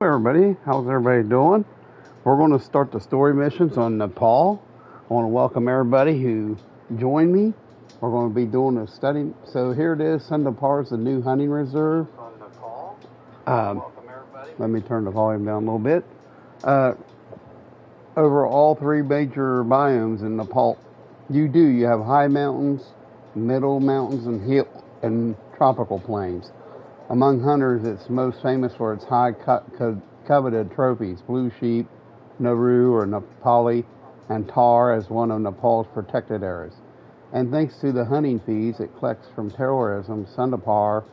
everybody. How's everybody doing? We're going to start the story missions on Nepal. I want to welcome everybody who joined me. We're going to be doing a study. So here it is. Sundapar is the new hunting reserve. Let me turn the volume down a little bit. Over all three major biomes in Nepal, you have high mountains, middle mountains, and tropical plains. Among hunters, it's most famous for its high coveted trophies, blue sheep, Nauru or Nepali, and Tar as one of Nepal's protected areas. And thanks to the hunting fees it collects from tourism, Sundapar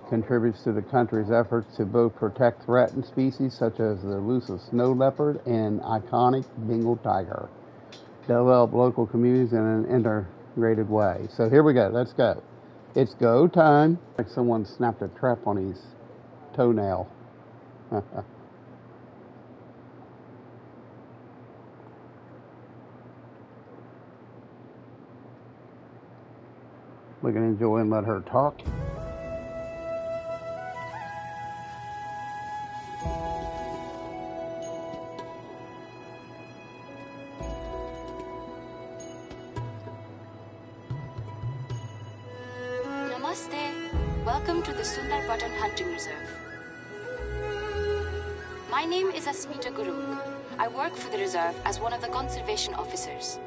contributes to the country's efforts to both protect threatened species such as the elusive snow leopard and iconic Bengal tiger, develop local communities in an integrated way. So here we go. Let's go. It's go time. Like someone snapped a trap on his toenail. We can enjoy and let her talk. Welcome to the Sundarban Hunting Reserve. My name is Asmita Gurung. I work for the reserve as one of the conservation officers.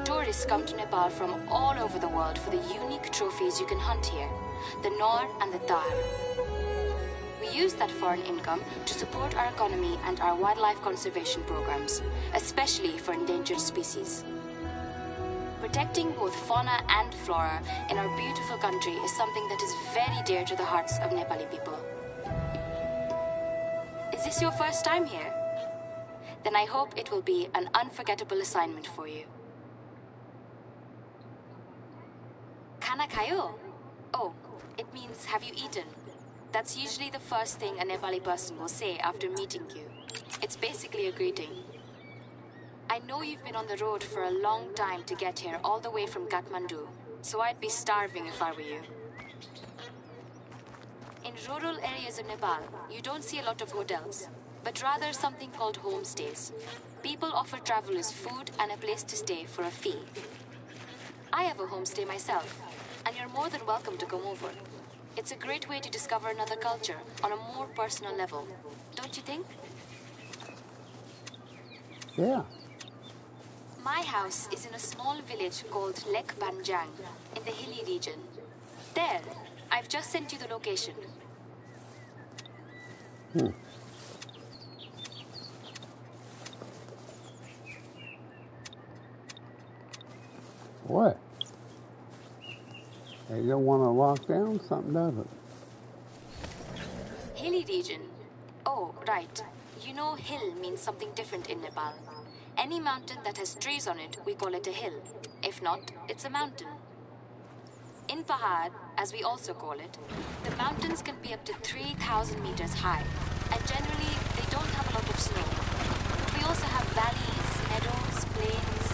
Tourists come to Nepal from all over the world for the unique trophies you can hunt here, the Nor and the Tar. We use that foreign income to support our economy and our wildlife conservation programs, especially for endangered species. Protecting both fauna and flora in our beautiful country is something that is very dear to the hearts of Nepali people. Is this your first time here? Then I hope it will be an unforgettable assignment for you. Khana khayo? Oh, it means have you eaten? That's usually the first thing a Nepali person will say after meeting you. It's basically a greeting. I know you've been on the road for a long time to get here all the way from Kathmandu, so I'd be starving if I were you. In rural areas of Nepal, you don't see a lot of hotels, but rather something called homestays. People offer travelers food and a place to stay for a fee. I have a homestay myself, and you're more than welcome to come over. It's a great way to discover another culture on a more personal level, don't you think? Yeah. My house is in a small village called Lek Banjang in the hilly region. There, I've just sent you the location. What? You don't want to lock down? Something doesn't. Hilly region. Oh, right. You know hill means something different in Nepal. Any mountain that has trees on it, we call it a hill. If not, it's a mountain. In Pahad, as we also call it, the mountains can be up to 3,000 meters high, and generally they don't have a lot of snow. But we also have valleys, meadows, plains.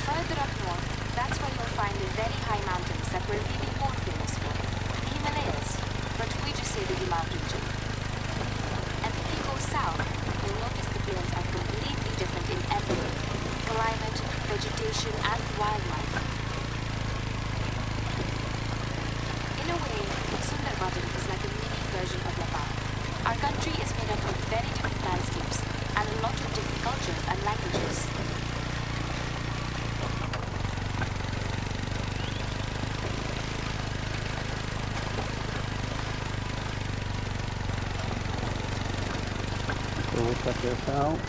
Further up north, that's where you'll find the very high mountains that we're really more famous for, the Himalayas, but we just say the Himal region. And if you go south, you'll notice the plains are completely different in everything: climate, vegetation, and wildlife. In a way, Sundarban is like a mini version of Nepal. Our country is made up of very different landscapes and a lot of different cultures and languages. So we'll check this out.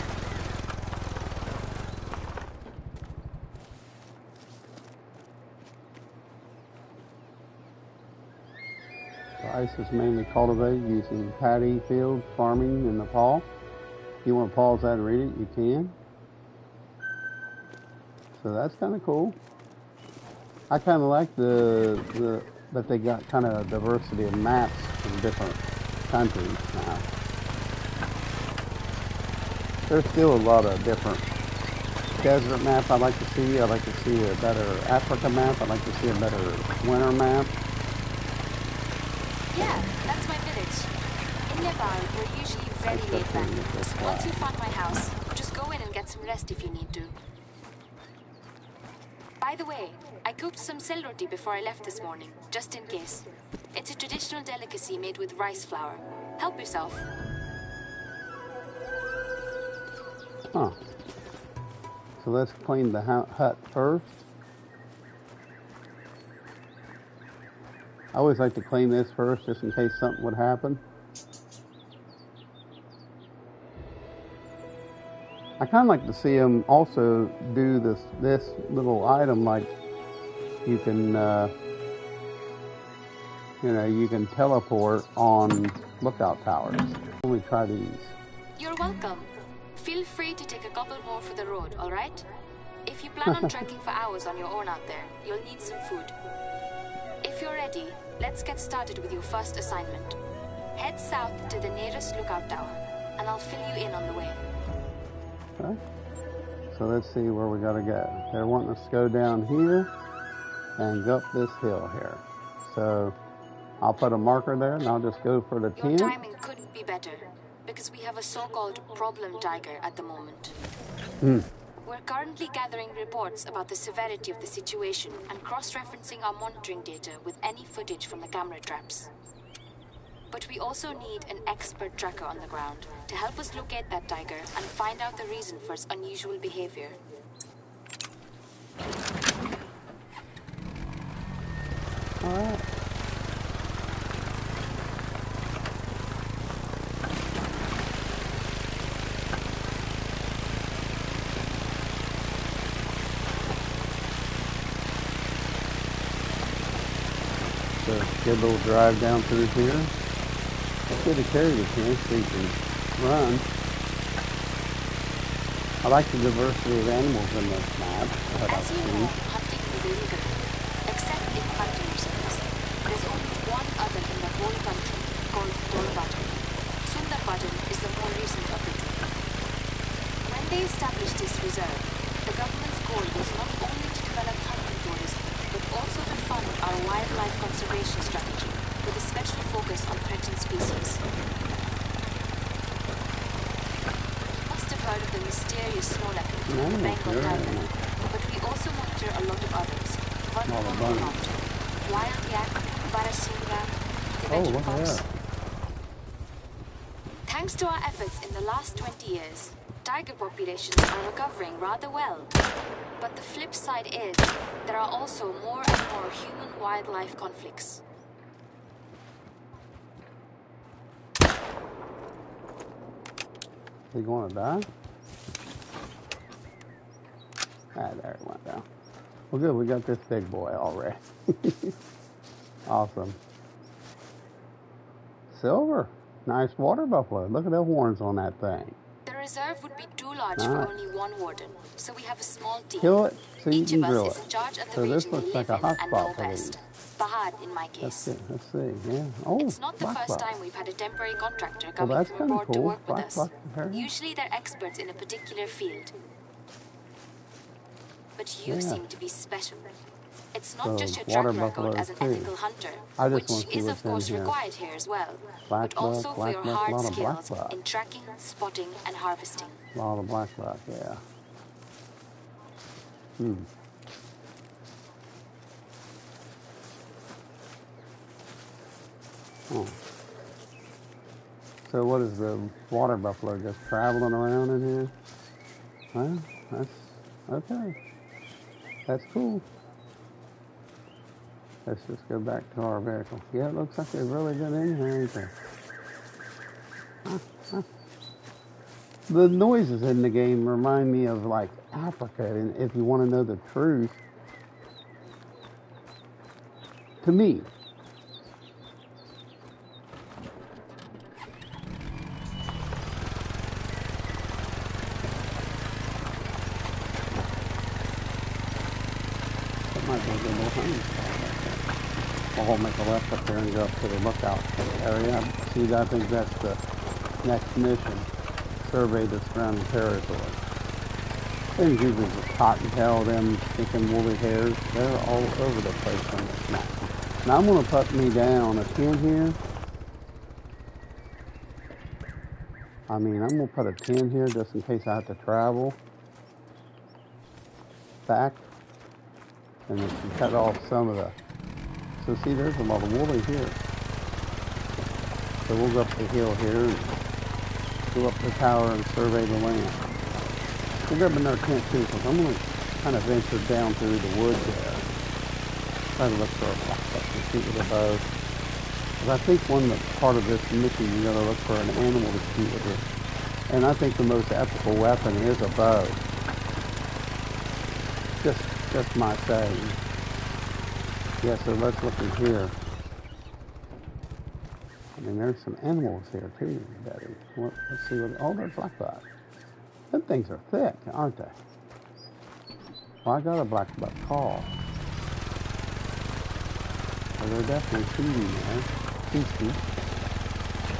Rice is mainly cultivated using paddy field farming in Nepal. If you want to pause that and read it, you can. So that's kind of cool. I kind of like that they got kind of a diversity of maps from different countries now. There's still a lot of different desert maps I'd like to see. I'd like to see a better Africa map. I'd like to see a better winter map. my village. In Nepal, we're usually very laid back. So once you find my house, just go in and get some rest if you need to. By the way, I cooked some sil roti before I left this morning, just in case. It's a traditional delicacy made with rice flour. Help yourself. Huh. So let's clean the hut first. I always like to clean this first, just in case something would happen. I kind of like to see them also do this little item, like you can, you can teleport on lookout towers. Let me try these. You're welcome. Feel free to take a couple more for the road, all right? If you plan on trekking for hours on your own out there, you'll need some food. If you're ready, let's get started with your first assignment. Head south to the nearest lookout tower, and I'll fill you in on the way. Okay. So let's see where we gotta go. They're wanting us to go down here and go up this hill here. So I'll put a marker there and I'll just go for the Your 10. timing couldn't be better, because we have a so-called problem tiger at the moment. We're currently gathering reports about the severity of the situation and cross-referencing our monitoring data with any footage from the camera traps. But we also need an expert tracker on the ground to help us locate that tiger and find out the reason for its unusual behavior. All right. So good little drive down through here. It's good to carry the can so you can run. I like the diversity of animals in this map that I've As you seen. know, hunting is illegal, except in hunting reserves. There's only one other in the whole country, called Dolbatan. Sundarbatan is the more recent of the two. When they established this reserve, the government's goal was not only to develop hunting tourism, but also to fund our wildlife conservation strategy, with a special focus on threatened species. Heard of the mysterious snow leopard, the Bengal tiger, but we also monitor a lot of others. Wild-Nepal, wild yak, Barasinga, Tibetan fox. Thanks to our efforts in the last 20 years, tiger populations are recovering rather well. But the flip side is, there are also more and more human-wildlife conflicts. Is he going to die? Ah, there it went down. Well, good. We got this big boy already. Awesome. Silver. Nice water buffalo. Look at the horns on that thing. The reserve would be too large for only one warden, so we have a small team. Kill it so you Each can of grill us it. is in charge of the So this region we looks live like a in hot and spot know for best. these. Bahad, in my case. Let's see. Yeah. Oh, It's not the black first buck. time we've had a temporary contractor Well, coming that's from kind of abroad to cool. work with Black us. buck. Very nice. Usually they're experts in a particular field. But you Yeah. seem to be special. It's not So, just your water track record buffalo as an too. ethical hunter, I just which want to see is what's of course in here. required here as well, Black but also buck, for your a hard lot of black skills buck. in tracking, spotting, and harvesting. A lot of black buck, yeah. Oh. So what is the water buffalo just traveling around in here? Well, that's okay. That's cool. Let's just go back to our vehicle. Yeah, it looks like they've really been in here, ain't they? The noises in the game remind me of like Africa, and if you want to know the truth, to me. That might be a good little hunting spot right there. We'll make a left up there and go up to the lookout area. See, I think that's the next mission. Survey the surrounding territory. Things usually just cottontail, them stinking woolly hairs. They're all over the place on this map. Now I'm going to put me down a 10 here I mean, I'm going to put a 10 here just in case I have to travel back. And it can cut off some of the... So see, there's a lot of woolly here. So we'll go up the hill here and go up the tower and survey the land. We'll grab another tent too, because I'm going to kind of venture down through the woods there. Try to look for a black buck to shoot with a bow. Because I think part of this mission, you got to look for an animal to shoot with it. And I think the most ethical weapon is a bow. Just my saying. Yeah, so let's look in here. I mean, there's some animals here too, Betty. Let's see what... Oh, there's blackbuck. Them things are thick, aren't they? Well, I got a blackbuck call. So they're definitely feeding there. Feasting.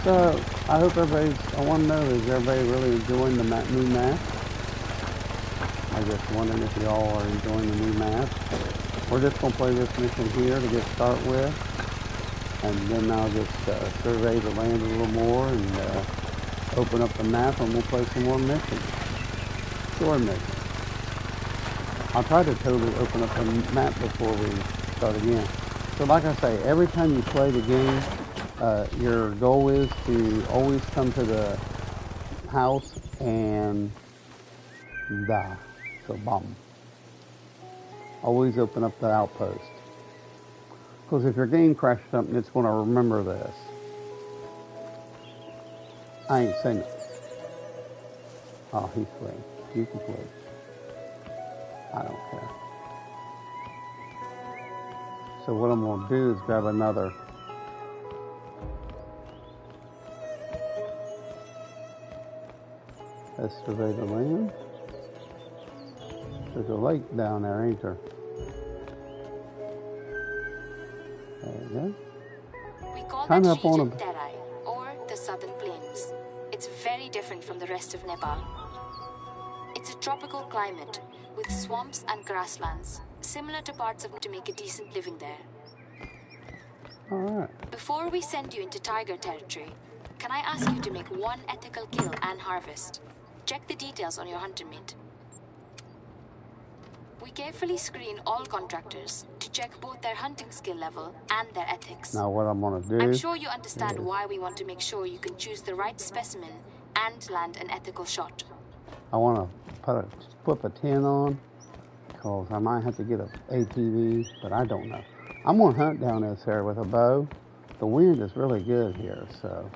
So, I hope I want to know, is everybody really enjoying the new map? I'm just wondering if y'all are enjoying the new map. We're just going to play this mission here to get started with. And then I'll just survey the land a little more and open up the map and we'll play some more missions. Story missions. I'll try to totally open up the map before we start again. So like I say, every time you play the game, your goal is to always come to the house and die. So bomb. Always open up the outpost. Because if your game crashes something, it's going to remember this. I ain't saying it. Oh, he's fleeing. You can flee. I don't care. So what I'm going to do is grab another. Let's survey the land. There's a lake down there, ain't there? There you go. We call that region Terai, or the Southern Plains. It's very different from the rest of Nepal. It's a tropical climate, with swamps and grasslands, similar to parts of to make a decent living there. Alright. Before we send you into tiger territory, can I ask you to make one ethical kill and harvest? Check the details on your hunter meat. We carefully screen all contractors to check both their hunting skill level and their ethics. Now what I'm going to do... I'm sure you understand why we want to make sure you can choose the right specimen and land an ethical shot. I want to put a 10 on, because I might have to get an ATV, but I don't know. I'm going to hunt down this area with a bow. The wind is really good here, so...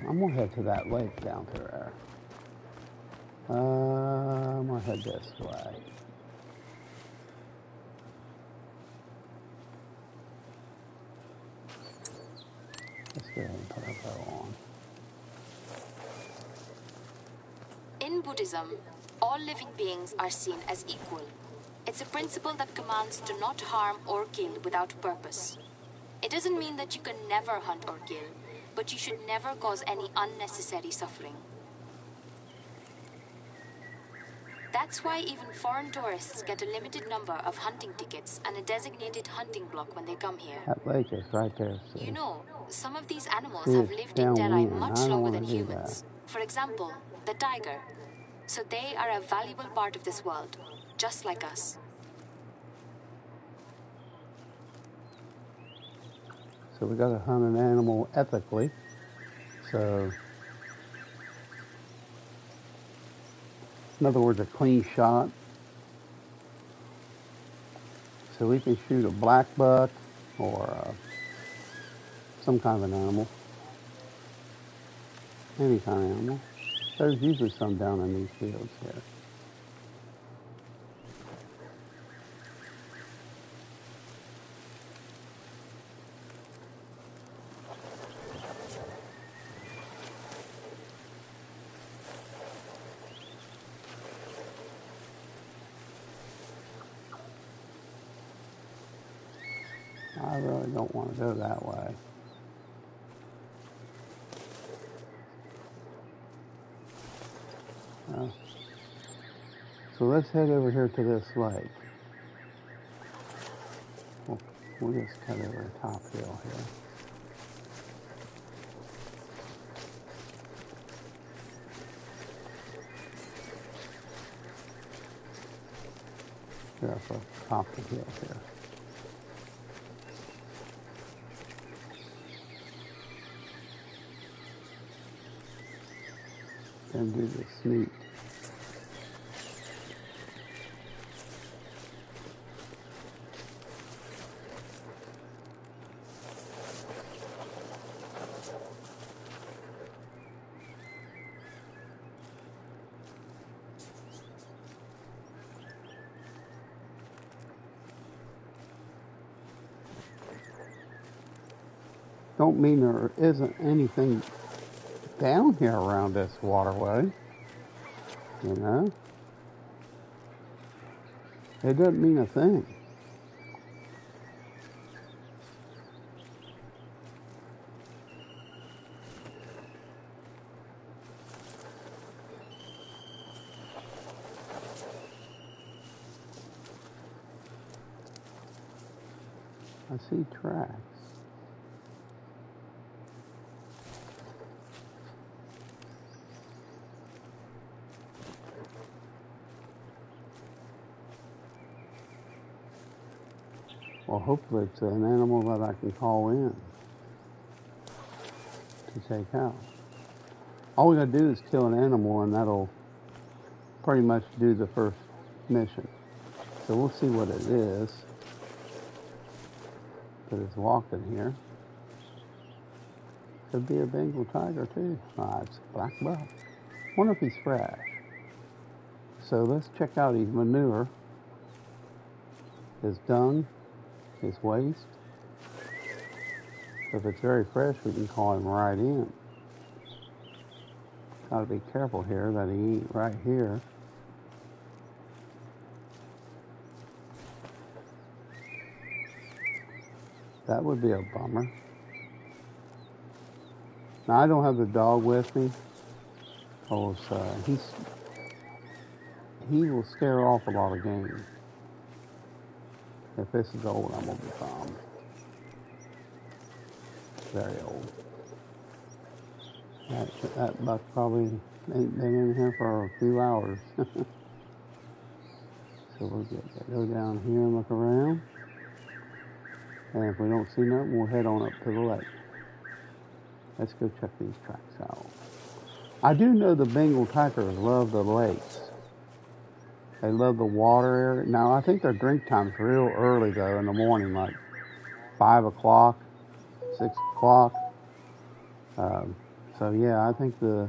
I'm going to head to that lake down through there. I'm going to head this way. Let's go ahead and put our bow on. In Buddhism, all living beings are seen as equal. It's a principle that commands to not harm or kill without purpose. It doesn't mean that you can never hunt or kill, but you should never cause any unnecessary suffering. That's why even foreign tourists get a limited number of hunting tickets and a designated hunting block when they come here. That lake is right there. See? You know, some of these animals have lived in Terai much longer than humans. That. For example, the tiger. So they are a valuable part of this world, just like us. So we got to hunt an animal ethically. So, in other words, a clean shot. So we can shoot a black buck or some kind of an animal. Any kind of animal. There's usually some down in these fields here. I really don't want to go that way. So let's head over here to this lake. We'll just cut over the top hill here. Here up the top of the hill here. And do the sneak. Don't mean there isn't anything down here around this waterway, you know. It doesn't mean a thing. I see tracks. Well, hopefully it's an animal that I can call in to take out. All we gotta do is kill an animal and that'll pretty much do the first mission. So we'll see what it is that is walking here. Could be a Bengal tiger too. It's a black buck. Wonder if he's fresh. So let's check out his manure, his dung, his waste. If it's very fresh, we can call him right in. Gotta be careful here that he ain't right here. That would be a bummer. Now I don't have the dog with me, because he will scare off a lot of game. If this is old, I'm gonna be bummed. Very old. That buck probably ain't been in here for a few hours. So we'll go down here and look around. And if we don't see nothing, we'll head on up to the lake. Let's go check these tracks out. I do know the Bengal tigers love the lakes. They love the water area. Now, I think their drink time's real early, though, in the morning, like 5 o'clock, 6 o'clock. So, yeah, I think the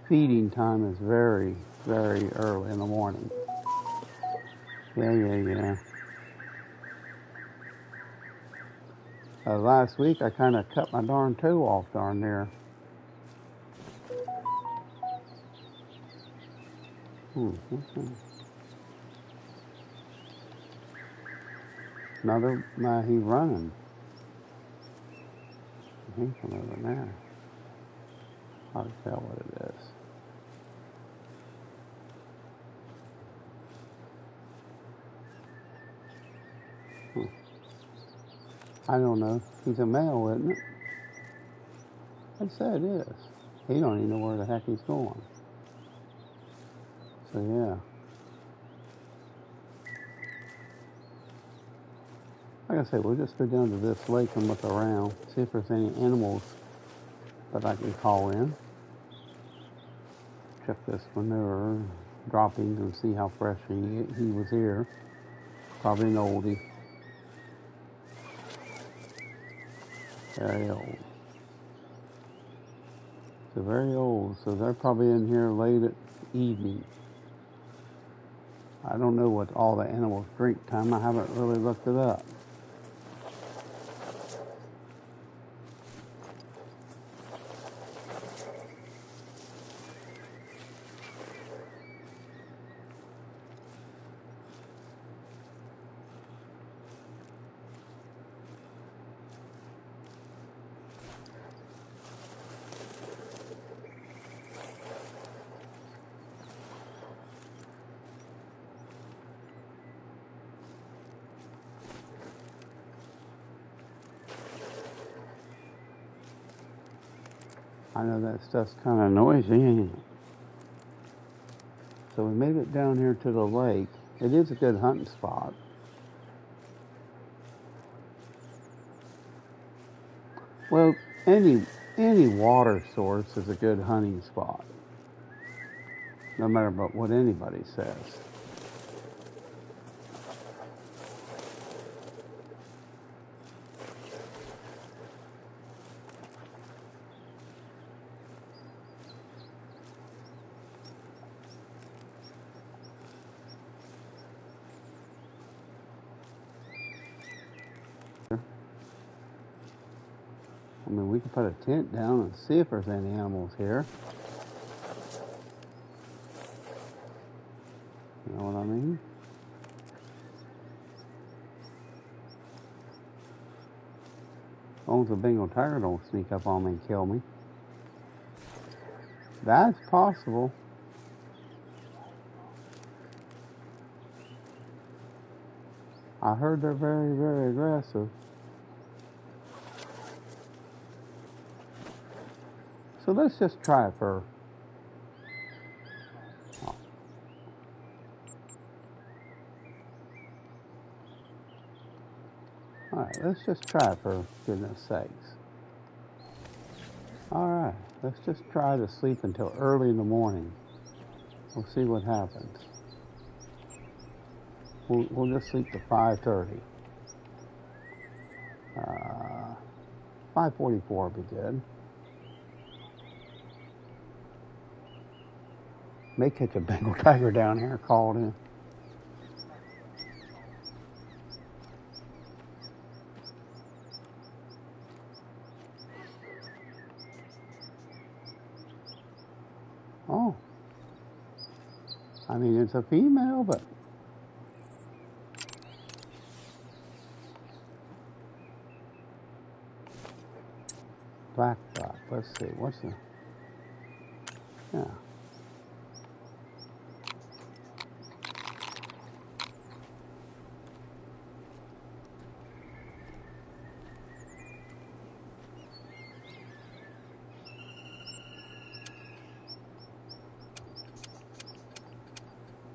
feeding time is very, very early in the morning. Yeah. Last week, I kind of cut my darn toe off darn near. Another, he's running. He's from over there. Hard to tell what it is. I don't know. He's a male, isn't it? I'd say it is. He don't even know where the heck he's going. So, yeah. Like I say, we'll just go down to this lake and look around, see if there's any animals that I can call in. Check this manure droppings and see how fresh he was here. Probably an oldie. Very old. So very old. So they're probably in here late at evening. I don't know what all the animals drink time. I haven't really looked it up. I know that stuff's kind of noisy, ain't it? So we made it down here to the lake, It is a good hunting spot. Well, any water source is a good hunting spot, no matter what anybody says. I mean, we could put a tent down and see if there's any animals here. You know what I mean? As long as the Bengal tiger don't sneak up on me and kill me. That's possible. I heard they're very, very aggressive. So let's just try it for... Oh. Alright, let's just try it for goodness sakes. Alright, let's just try to sleep until early in the morning. We'll see what happens. We'll just sleep to 5:30. 5:44 would be good. May catch a Bengal tiger down here called in. Oh. I mean, it's a female, but... Black dot. Let's see. What's the... Yeah.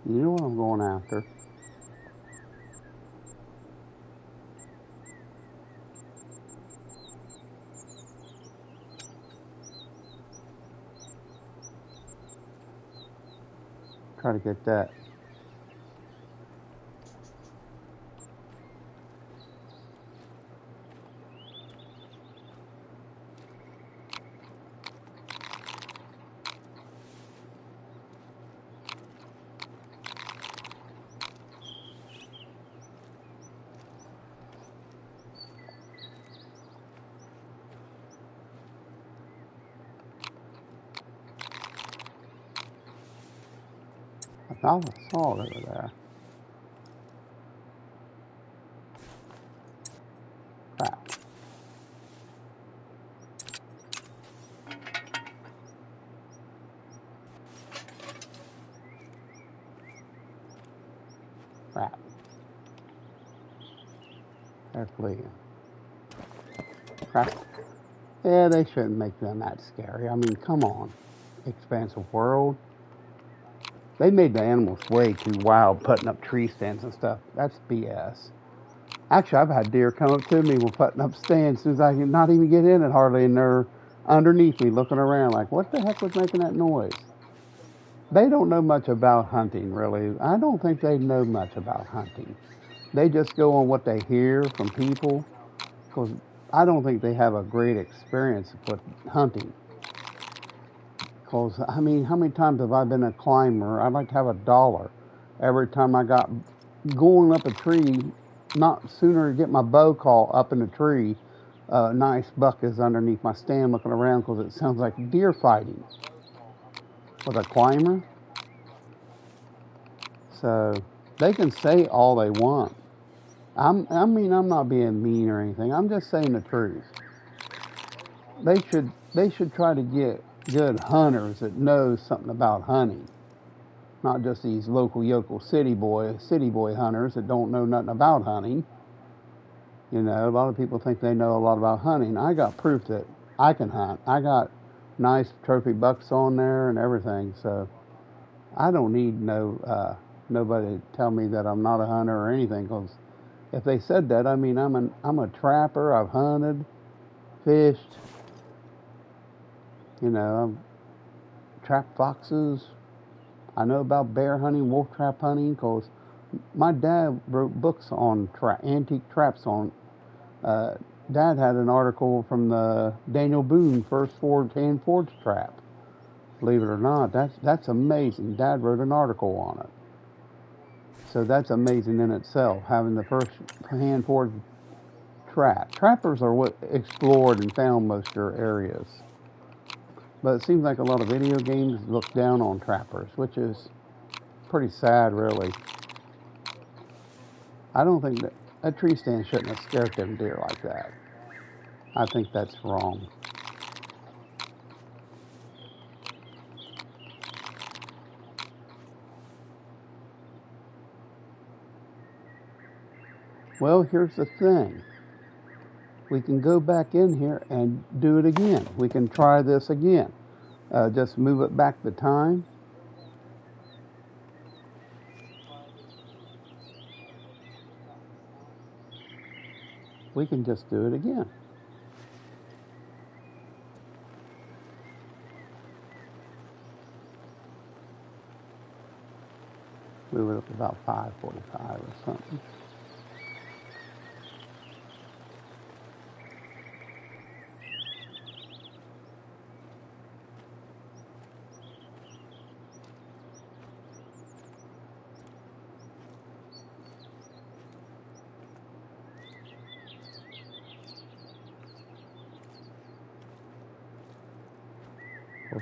You know what I'm going after. Try to get that. I thought I saw it over there. Crap. Crap. They're fleeing. Crap. Yeah, they shouldn't make them that scary. I mean, come on. Expansive world. They made the animals way too wild, putting up tree stands and stuff. That's BS. Actually, I've had deer come up to me while putting up stands as soon as I can not even get in it hardly, and they're underneath me looking around like, what the heck was making that noise? They don't know much about hunting, really. I don't think they know much about hunting. They just go on what they hear from people, because I don't think they have a great experience with hunting. Because, I mean, how many times have I been a climber? I'd like to have $1 every time I got going up a tree, not sooner to get my bow call up in the tree, a nice buck is underneath my stand looking around because it sounds like deer fighting with a climber. So they can say all they want. I mean, I'm not being mean or anything. I'm just saying the truth. They should try to get good hunters that know something about hunting, not just these local yokel city boy hunters that don't know nothing about hunting. You know, a lot of people think they know a lot about hunting. I got proof that I can hunt. I got nice trophy bucks on there and everything, so I don't need no nobody tell me that I'm not a hunter or anything, because if they said that, I mean, I'm a trapper. I've hunted, fished, you know, I've trapped foxes. I know about bear hunting, wolf trap hunting, because my dad wrote books on antique traps. Dad had an article from the Daniel Boone first hand forged trap. Believe it or not, that's amazing. Dad wrote an article on it. So that's amazing in itself, having the first hand forged trap. Trappers are what explored and found most of your areas. But it seems like a lot of video games look down on trappers, which is pretty sad, really. I don't think that a tree stand shouldn't have scared them deer like that. I think that's wrong. Well, here's the thing. We can go back in here and do it again. We can try this again. Just move it back the time. We can just do it again. Move it up about 5:45 or something.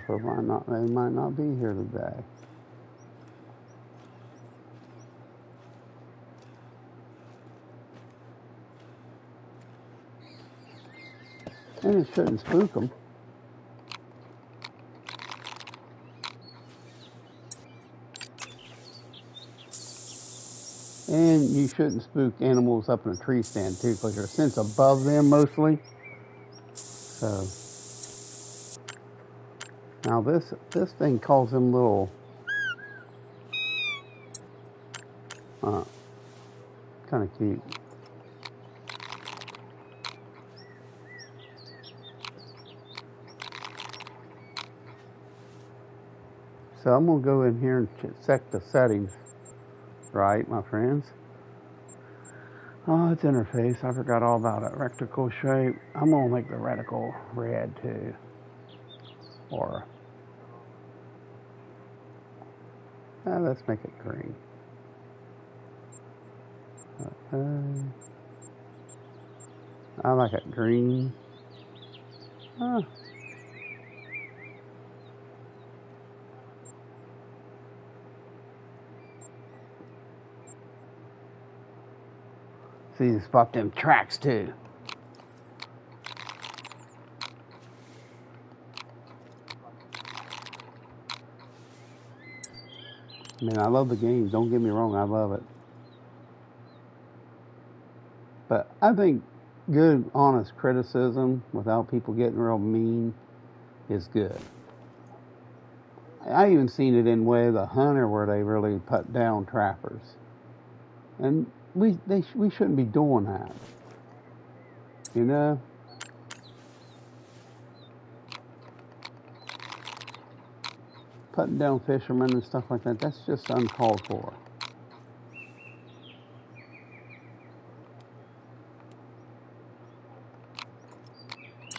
Or they might not be here today. And it shouldn't spook them. And you shouldn't spook animals up in a tree stand too, because your scent's above them mostly. So now this thing calls them little kind of cute. So I'm gonna go in here and check the settings, right, my friends? Oh, it's interface. I forgot all about it. Reticle shape. I'm gonna make the reticle red too, or let's make it green. I like it green. See, spot them tracks too. I mean, I love the game. Don't get me wrong, I love it. But I think good, honest criticism without people getting real mean is good. I even seen it in Way of the Hunter where they really put down trappers, and we shouldn't be doing that. You know. Putting down fishermen and stuff like that, that's just uncalled for.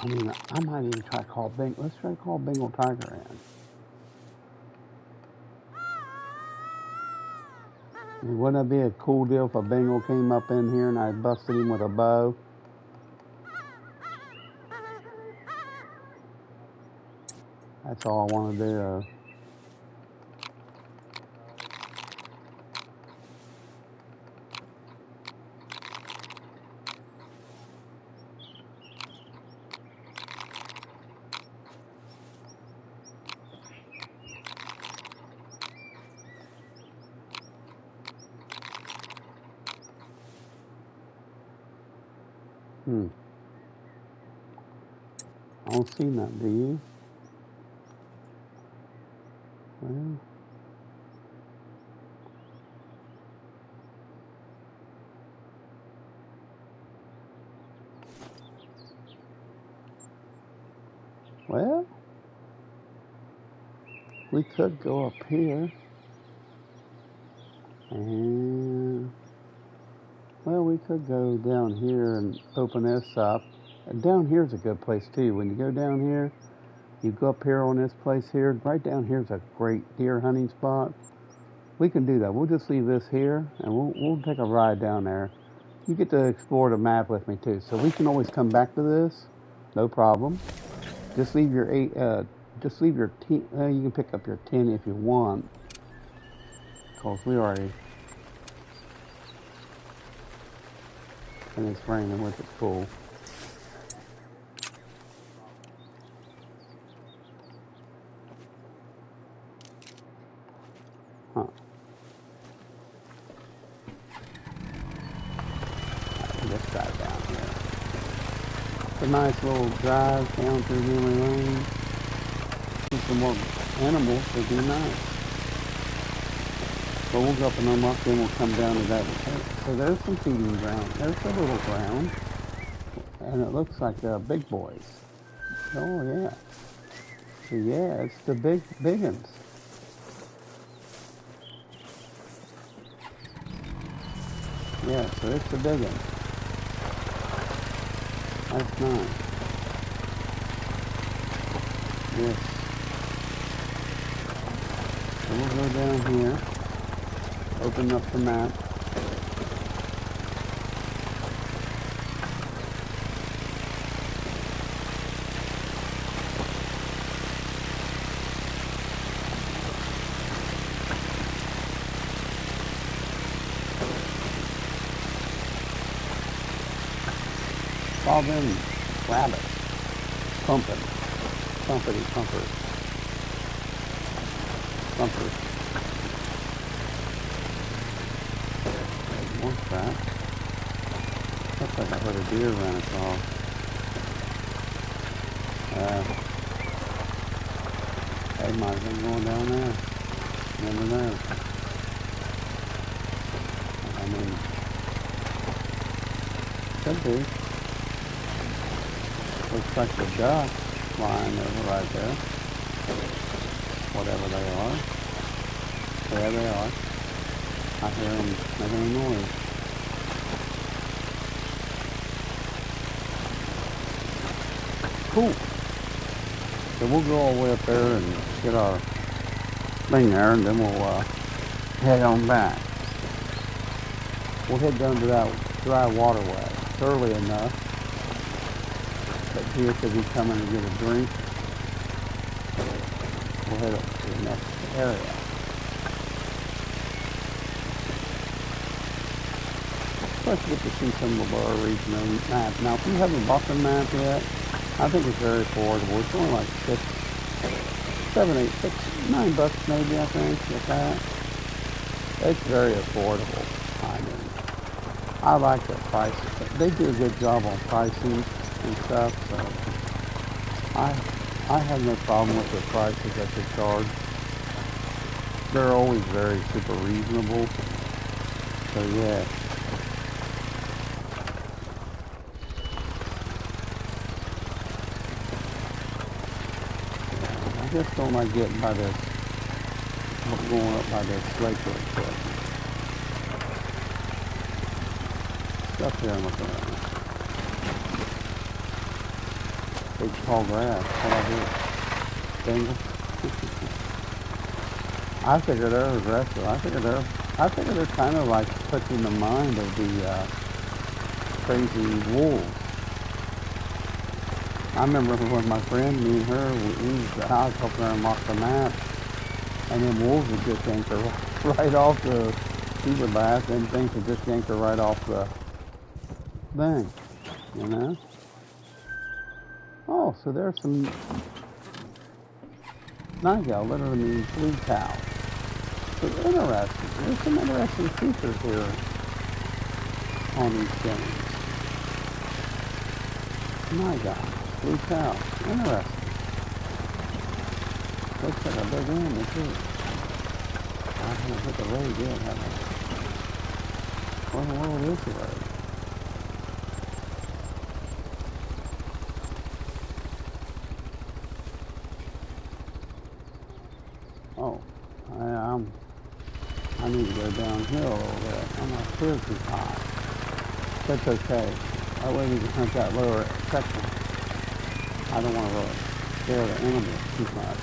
I mean, I might even try to call let's try to call Bengal Tiger in. I mean, wouldn't that be a cool deal if a Bengal came up in here and I busted him with a bow? That's all I want to do. I don't see that, do you? Well, We could go up here. And, well, we could go down here and open this up. And down here's a good place too. When you go down here, you go up here on this place here. Right down here's a great deer hunting spot. We can do that. We'll just leave this here, and we'll take a ride down there. You get to explore the map with me too, so we can always come back to this. No problem. Just leave your just leave your you can pick up your 10 if you want, cause we already. And it's raining, which is cool. Huh. Let's drive down here. It's a nice little drive down through memory lane. See some more animals, they'd be nice. So we'll go up and unlock, then we'll come down to that. So there's some feeding ground. There's a little ground. And it looks like big boys. Oh yeah. So yeah, it's the big uns. Yeah, so it's the big one. That's nice. Yes. So we'll go down here, open up the map. All them rabbits pumping, pumpity pumpers, pumpers. More crap. Looks like I heard a deer run across. They might have been going down there. Never know. I mean, could be. Looks like the duck flying over right there. Whatever they are. There they are. I hear them making a noise. Cool. So we'll go all the way up there and get our thing there, and then we'll head on back. We'll head down to that dry waterway. It's early enough. But deer could be coming to get a drink. We'll head up to the next area. Let's get to see some of our regional maps. Now, if you haven't bought the map yet, I think it's very affordable. It's only like $9 maybe, I think, with that. It's very affordable. I mean, I like the prices. They do a good job on pricing and stuff, so I have no problem with the prices that they charge. They're always very super reasonable. So yeah. I just don't like getting by this, going up by this lake real quick. Stuff here I'm looking at. Big tall grass. What I do? Bingo. I figure they're aggressive. I figure they're kind of like put in the mind of the crazy wolves. I remember when my friend, me and her, we was out helping her unlock the map, and then wolves would just yank her right off the. She would laugh, and things would just yank her right off the thing, you know. Oh, so there's some Nigel literally means blue cow. So interesting. There's some interesting features here on these things. Nigel, blue cow. Interesting. Looks like a big animal too. I haven't hit the road yet, have I? What in the world is the road? Oh, I need to go downhill a little bit. I'm not clear too high. That's okay. That way we can hunt that lower section. I don't want to really scare the animals too much.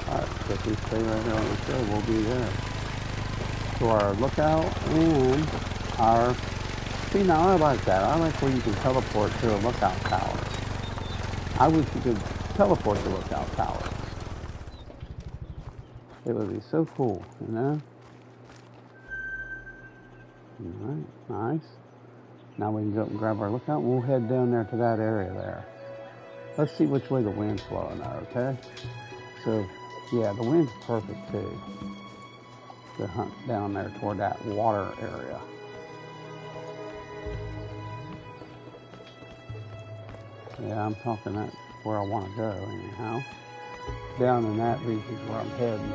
Alright, so if we stay right here on the show, we'll be there. To our lookout and our... See, now I like that. I like where you can teleport to a lookout tower. I wish you could teleport to lookout towers. It would be so cool, you know? Alright, nice. Now we can go and grab our lookout and we'll head down there to that area there. Let's see which way the wind's blowing now, okay? So, yeah, the wind's perfect too. To hunt down there toward that water area. Yeah, I'm talking that's where I want to go anyhow. Down in that region is where I'm heading.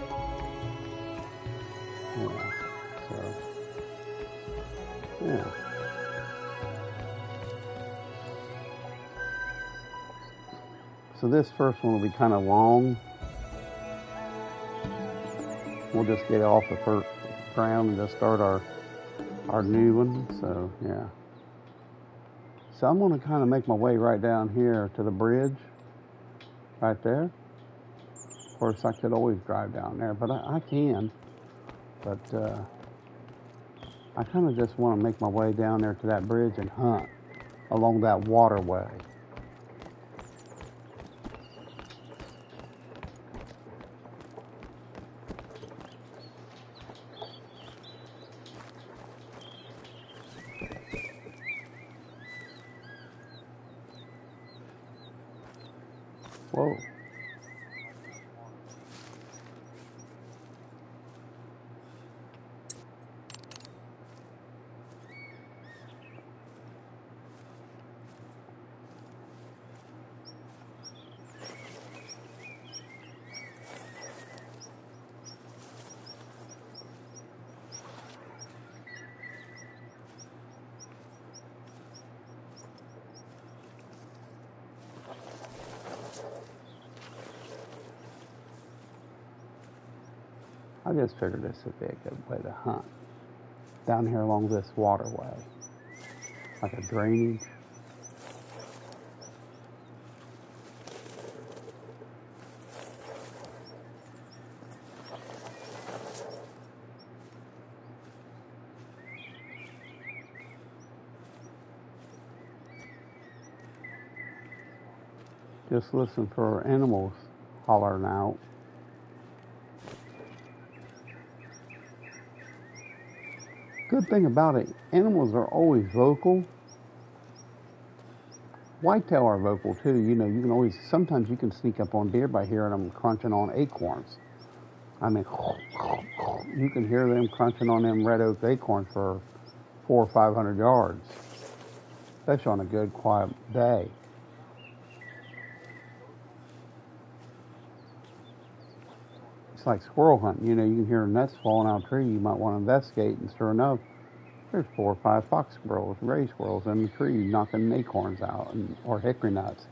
Yeah, so, yeah. So this first one will be kind of long. We'll just get off the first ground and just start our new one. So, yeah. So I'm going to kind of make my way right down here to the bridge. Right there. Of course, I could always drive down there, but I can. But I kind of just want to make my way down there to that bridge and hunt along that waterway. Whoa. I just figured this would be a good way to hunt. Down here along this waterway. Like a drainage. Just listen for animals hollering out. Good thing about it, animals are always vocal. Whitetail are vocal too. You know, you can always, sometimes you can sneak up on deer by hearing them crunching on acorns. I mean, you can hear them crunching on them red oak acorns for 400 or 500 yards, especially on a good quiet day. It's like squirrel hunting. You know, you can hear nuts falling out of a tree. You might want to investigate, and sure enough, there's 4 or 5 fox squirrels, gray squirrels in the tree knocking acorns out, or hickory nuts.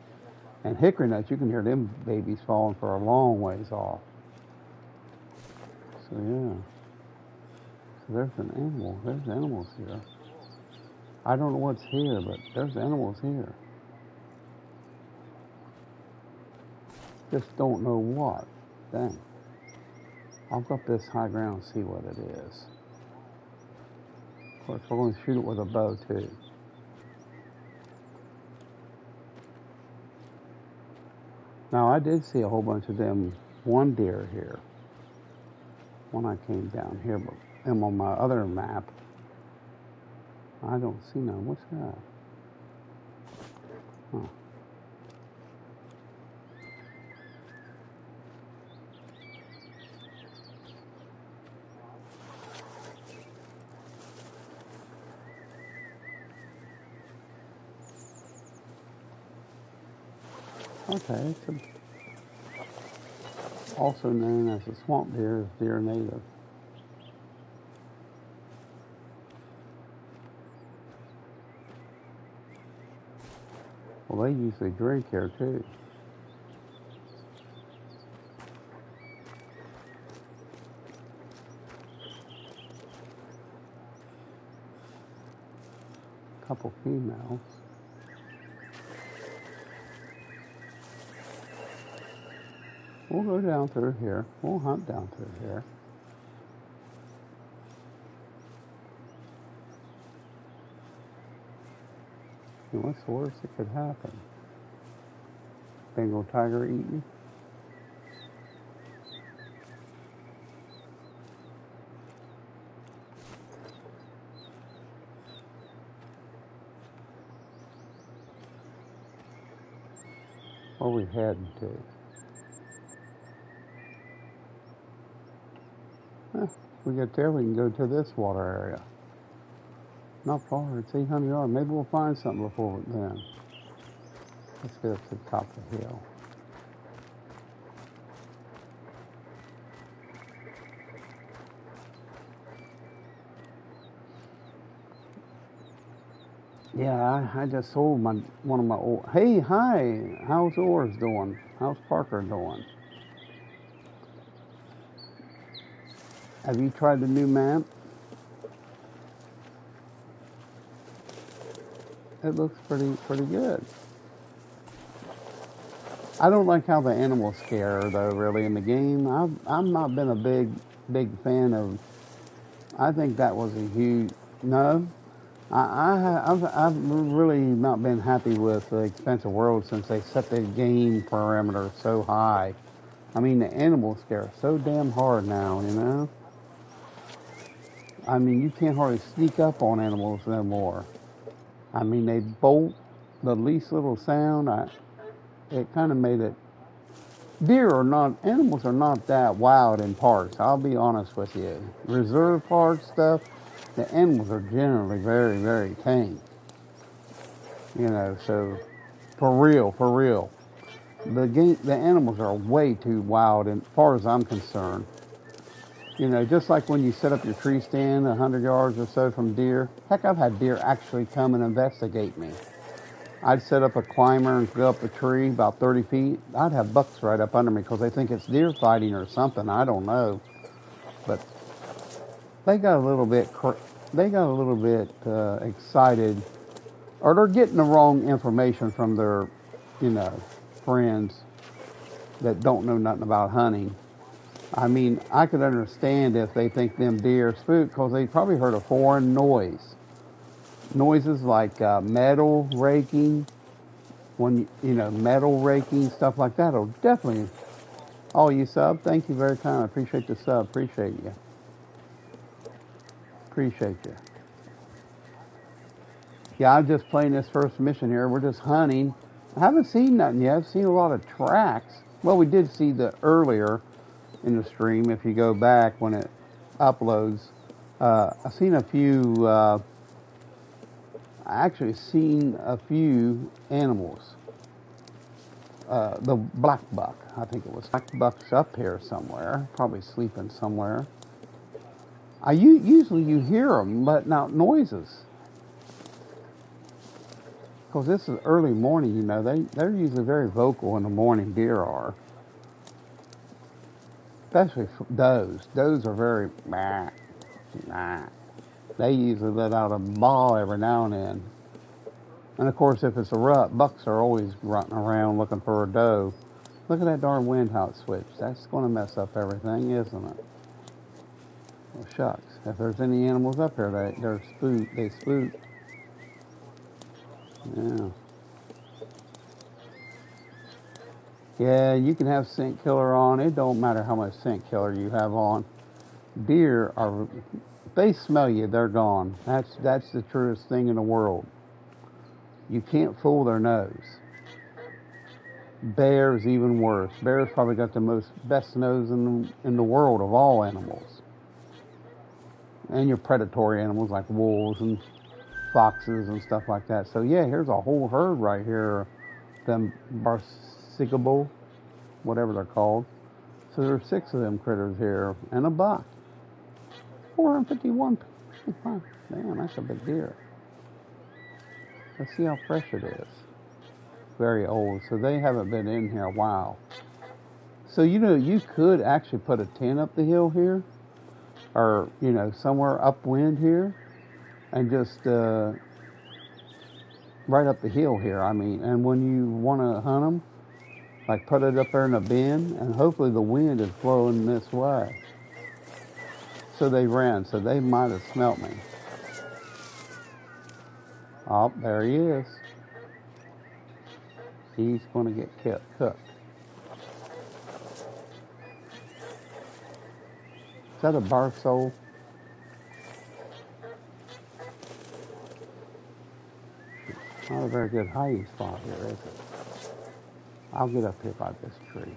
And hickory nuts, you can hear them babies falling for a long ways off. So yeah. So there's an animal. There's animals here. I don't know what's here, but there's animals here. Just don't know what. Dang. I'll go up this high ground and see what it is. Of course, we're going to shoot it with a bow too. Now, I did see a whole bunch of them one deer here when I came down here, but on my other map, I don't see none. What's that? Huh. Okay, it's also known as the swamp deer, is deer native. Well, they usually drink here too. Couple females. We'll go down through here. We'll hunt down through here. And what's the worst that could happen? Bengal tiger eating? Where are we heading to? If we get there, we can go to this water area. Not far, it's 800 yards. Maybe we'll find something before then. Let's get up to the top of the hill. Yeah, I just sold one of my old. Hey, hi, how's yours doing? How's Parker doing? Have you tried the new map? It looks pretty good. I don't like how the animals scare though. Really, in the game, I've not been a big fan of. I think that was a huge no. I've really not been happy with the expensive world since they set the game parameter so high. I mean, the animals scare so damn hard now, you know? I mean, you can't hardly sneak up on animals no more. I mean, they bolt the least little sound. It kind of made it. Animals are not that wild in parks. I'll be honest with you. Reserve park stuff, the animals are generally very tame. You know, so for real. The animals are way too wild as far as I'm concerned. You know, just like when you set up your tree stand 100 yards or so from deer. Heck, I've had deer actually come and investigate me. I'd set up a climber and go up a tree about 30 feet. I'd have bucks right up under me because they think it's deer fighting or something. I don't know. But they got a little bit excited, or they're getting the wrong information from their, friends that don't know nothing about hunting. I mean, I could understand if they think them deer spook because they probably heard a foreign noise. Noises like metal raking, metal raking, stuff like that will definitely. Oh, you sub? Thank you very kind. I appreciate the sub. Appreciate you. Yeah, I'm just playing this first mission here. We're just hunting. I haven't seen nothing yet. I've seen a lot of tracks. Well, we did see the earlier in the stream. If you go back when it uploads, I've seen a few. I actually seen a few animals. The black buck, I think it was. Black buck's up here somewhere, probably sleeping somewhere. Usually you hear them letting out noises. Because this is early morning, they're usually very vocal in the morning, deer are. Especially does. Does are very, nah. They usually let out a bawl every now and then. And of course, if it's a rut, bucks are always running around looking for a doe. Look at that darn wind how it switched. That's going to mess up everything, isn't it? Well, shucks. If there's any animals up here, they spook. Yeah. Yeah, you can have scent killer on. It don't matter how much scent killer you have on. Deer are, if they smell you, they're gone. That's the truest thing in the world. You can't fool their nose. Bears even worse. Bears probably got the best nose in the world of all animals. And your predatory animals like wolves and foxes and stuff like that. So yeah, here's a whole herd right here. Them sigable, whatever they're called. So there's 6 of them critters here, and a buck. 451. Damn, that's a big deer. Let's see how fresh it is. Very old, so they haven't been in here a while. So, you know, you could actually put a tent up the hill here, or, you know, somewhere upwind here, and just right up the hill here, I mean. And when you want to hunt them, like put it up there in a bend, and hopefully the wind is blowing this way. So they ran, so they might have smelt me. Oh, there he is. He's going to get cooked. Is that a bar sole? Not a very good hiding spot here, is it? I'll get up here by this tree.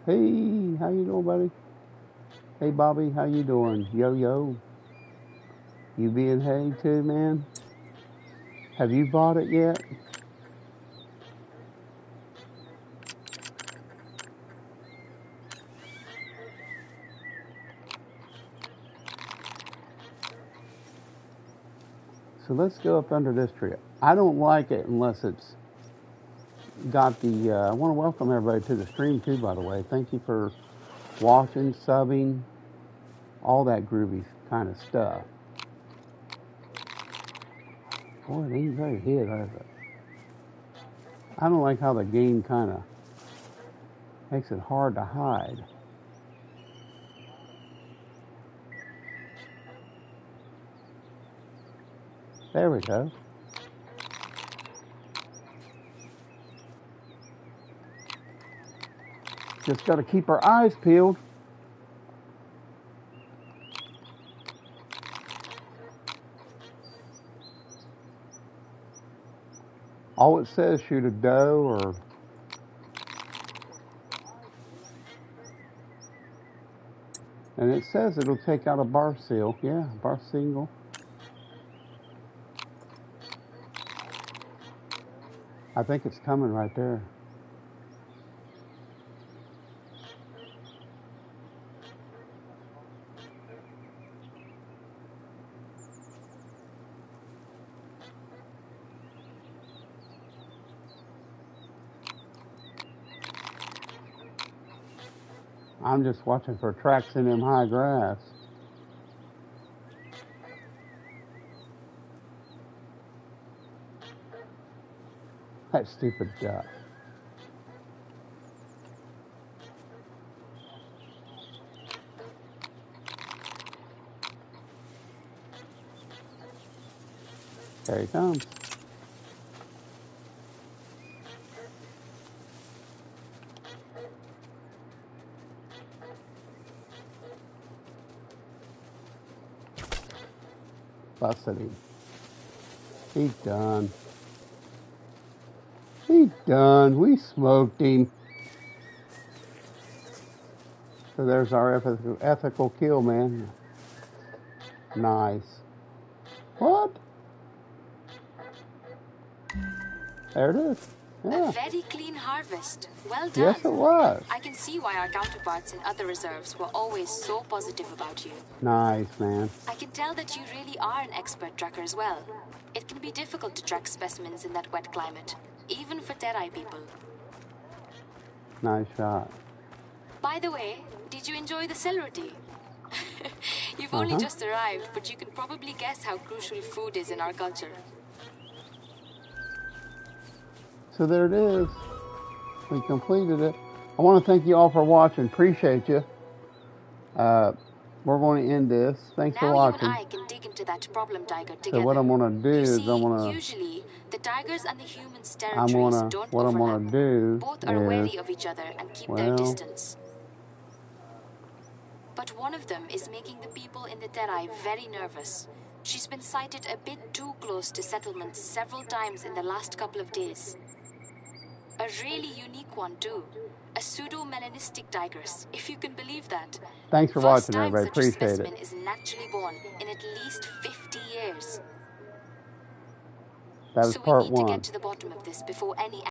Hey, how you doing, buddy? Hey, Bobby, how you doing? Yo. You being hay too, man? Have you bought it yet? So let's go up under this tree. I don't like it unless it's got the, I want to welcome everybody to the stream too, by the way. Thank you for watching, subbing, all that groovy kind of stuff. Boy, it ain't very hid, is it? I don't like how the game kind of makes it hard to hide. There we go. Just got to keep our eyes peeled. All it says, shoot a doe or... And it says it'll take out a bar seal. Yeah, bar single. I think it's coming right there. I'm just watching for tracks in them high grass. That stupid duck. There he comes. Busted him. He's done. He's done. We smoked him. So there's our ethical kill, man. Nice. What? There it is. Yeah. A very clean harvest. Well done. Yes, it was. I can see why our counterparts in other reserves were always so positive about you. Nice, man. I can tell that you really are an expert tracker as well. It can be difficult to track specimens in that wet climate, even for Terai people. Nice shot. By the way, did you enjoy the celery? You've only just arrived, but you can probably guess how crucial food is in our culture. So there it is. We completed it. I want to thank you all for watching. Appreciate you. We're going to end this. Thanks for watching. Now you and I can dig into that problem tiger together. So what I'm going to do is I'm going to... Usually, the tigers and the humans' territories don't overlap. Both are wary of each other and keep their distance. But one of them is making the people in the Terai very nervous. She's been sighted a bit too close to settlements several times in the last couple of days. A really unique one too. A pseudo-melanistic digress, if you can believe that. Thanks for First watching, time everybody. such a Appreciate specimen it. is naturally born in at least 50 years. That was So we part need to one. get to the bottom of this before any